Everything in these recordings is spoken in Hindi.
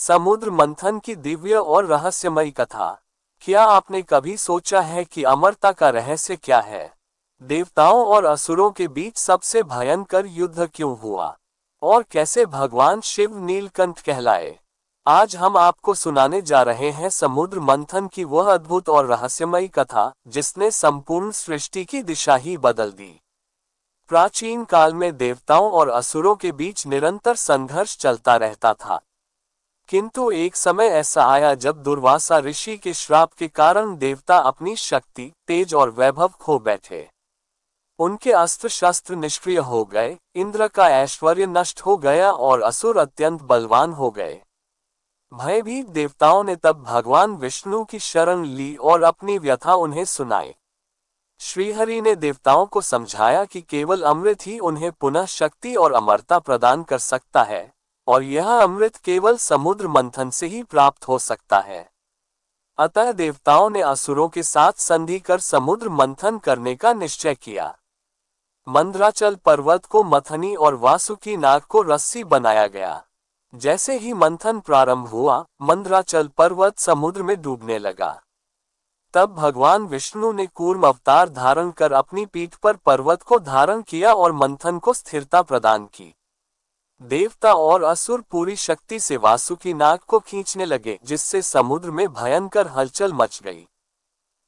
समुद्र मंथन की दिव्य और रहस्यमयी कथा। क्या आपने कभी सोचा है कि अमरता का रहस्य क्या है? देवताओं और असुरों के बीच सबसे भयंकर युद्ध क्यों हुआ? और कैसे भगवान शिव नीलकंठ कहलाए? आज हम आपको सुनाने जा रहे हैं समुद्र मंथन की वह अद्भुत और रहस्यमयी कथा जिसने संपूर्ण सृष्टि की दिशा ही बदल दी। प्राचीन काल में देवताओं और असुरों के बीच निरंतर संघर्ष चलता रहता था। किंतु एक समय ऐसा आया जब दुर्वासा ऋषि के श्राप के कारण देवता अपनी शक्ति, तेज और वैभव खो बैठे। उनके अस्त्र शस्त्र निष्क्रिय हो गए, इंद्र का ऐश्वर्य नष्ट हो गया और असुर अत्यंत बलवान हो गए। भयभीत देवताओं ने तब भगवान विष्णु की शरण ली और अपनी व्यथा उन्हें सुनाई। श्रीहरि ने देवताओं को समझाया कि केवल अमृत ही उन्हें पुनः शक्ति और अमरता प्रदान कर सकता है, और यह अमृत केवल समुद्र मंथन से ही प्राप्त हो सकता है। अतः देवताओं ने असुरों के साथ संधि कर समुद्र मंथन करने का निश्चय किया। मंदराचल पर्वत को मथनी और वासुकी नाग को रस्सी बनाया गया। जैसे ही मंथन प्रारंभ हुआ, मंदराचल पर्वत समुद्र में डूबने लगा। तब भगवान विष्णु ने कूर्म अवतार धारण कर अपनी पीठ पर पर्वत को धारण किया और मंथन को स्थिरता प्रदान की। देवता और असुर पूरी शक्ति से वासुकी नाग को खींचने लगे, जिससे समुद्र में भयंकर हलचल मच गई।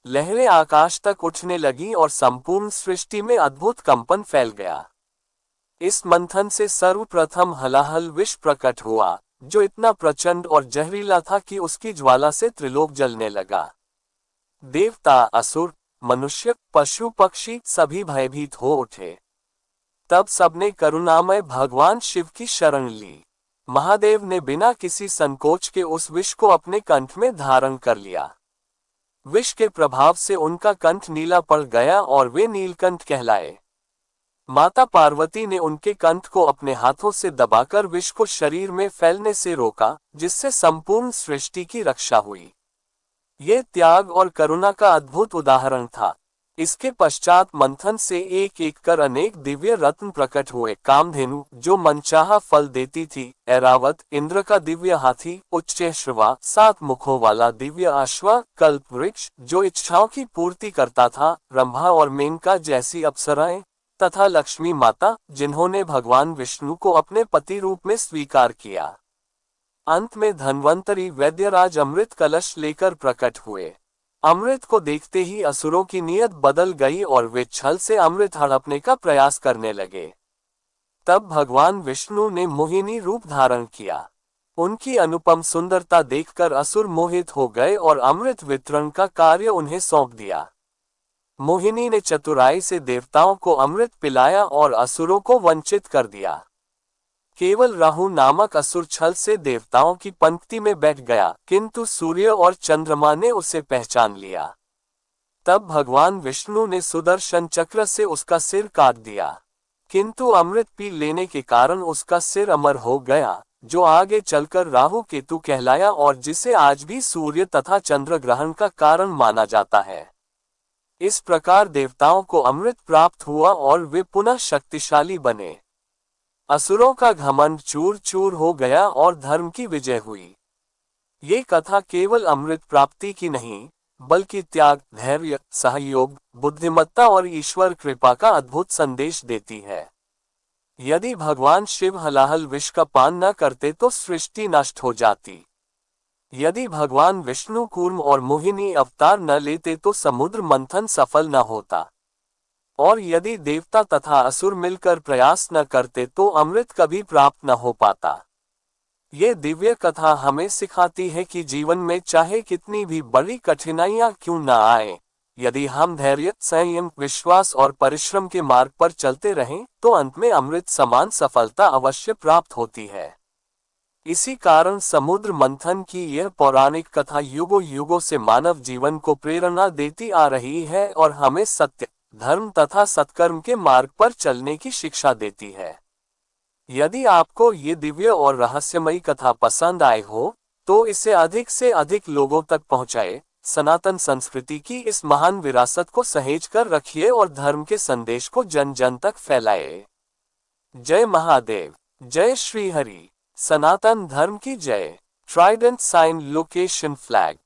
लहरें आकाश तक उठने लगी और संपूर्ण सृष्टि में अद्भुत कंपन फैल गया। इस मंथन से सर्वप्रथम हलाहल विष प्रकट हुआ, जो इतना प्रचंड और जहरीला था कि उसकी ज्वाला से त्रिलोक जलने लगा। देवता, असुर, मनुष्य, पशु पक्षी सभी भयभीत हो उठे। तब सबने करुणामय भगवान शिव की शरण ली। महादेव ने बिना किसी संकोच के उस विष को अपने कंठ में धारण कर लिया। विष के प्रभाव से उनका कंठ नीला पड़ गया और वे नीलकंठ कहलाए। माता पार्वती ने उनके कंठ को अपने हाथों से दबाकर विष को शरीर में फैलने से रोका, जिससे संपूर्ण सृष्टि की रक्षा हुई। ये त्याग और करुणा का अद्भुत उदाहरण था। इसके पश्चात मंथन से एक एक कर अनेक दिव्य रत्न प्रकट हुए। कामधेनु, जो मनचाहा फल देती थी, ऐरावत, इंद्र का दिव्य हाथी, उच्चैःश्रवा, 7 मुखों वाला दिव्य अश्व, कल्प वृक्ष, जो इच्छाओं की पूर्ति करता था, रंभा और मेनका जैसी अप्सराएं, तथा लक्ष्मी माता, जिन्होंने भगवान विष्णु को अपने पति रूप में स्वीकार किया। अंत में धन्वंतरी वैद्यराज अमृत कलश लेकर प्रकट हुए। अमृत को देखते ही असुरों की नीयत बदल गई और वे छल से अमृत हड़पने का प्रयास करने लगे। तब भगवान विष्णु ने मोहिनी रूप धारण किया। उनकी अनुपम सुंदरता देखकर असुर मोहित हो गए और अमृत वितरण का कार्य उन्हें सौंप दिया। मोहिनी ने चतुराई से देवताओं को अमृत पिलाया और असुरों को वंचित कर दिया। केवल राहु नामक असुर छल से देवताओं की पंक्ति में बैठ गया, किंतु सूर्य और चंद्रमा ने उसे पहचान लिया। तब भगवान विष्णु ने सुदर्शन चक्र से उसका सिर काट दिया, किंतु अमृत पी लेने के कारण उसका सिर अमर हो गया, जो आगे चलकर राहु केतु कहलाया और जिसे आज भी सूर्य तथा चंद्र ग्रहण का कारण माना जाता है। इस प्रकार देवताओं को अमृत प्राप्त हुआ और वे पुनः शक्तिशाली बने। असुरों का घमंड चूर चूर हो गया और धर्म की विजय हुई। ये कथा केवल अमृत प्राप्ति की नहीं, बल्कि त्याग, धैर्य, सहयोग, बुद्धिमत्ता और ईश्वर कृपा का अद्भुत संदेश देती है। यदि भगवान शिव हलाहल विष का पान न करते तो सृष्टि नष्ट हो जाती। यदि भगवान विष्णु कूर्म और मोहिनी अवतार न लेते तो समुद्र मंथन सफल न होता। और यदि देवता तथा असुर मिलकर प्रयास न करते तो अमृत कभी प्राप्त न हो पाता। ये दिव्य कथा हमें सिखाती है कि जीवन में चाहे कितनी भी बड़ी कठिनाइयां क्यों न आए, यदि हम धैर्य, संयम, विश्वास और परिश्रम के मार्ग पर चलते रहें, तो अंत में अमृत समान सफलता अवश्य प्राप्त होती है। इसी कारण समुद्र मंथन की यह पौराणिक कथा युगों युगों से मानव जीवन को प्रेरणा देती आ रही है और हमें सत्य, धर्म तथा सत्कर्म के मार्ग पर चलने की शिक्षा देती है। यदि आपको ये दिव्य और रहस्यमयी कथा पसंद आए हो, तो इसे अधिक से अधिक लोगों तक पहुंचाए। सनातन संस्कृति की इस महान विरासत को सहेज कर रखिए और धर्म के संदेश को जन जन तक फैलाए। जय महादेव, जय श्री हरि, सनातन धर्म की जय। Trident sign location flag.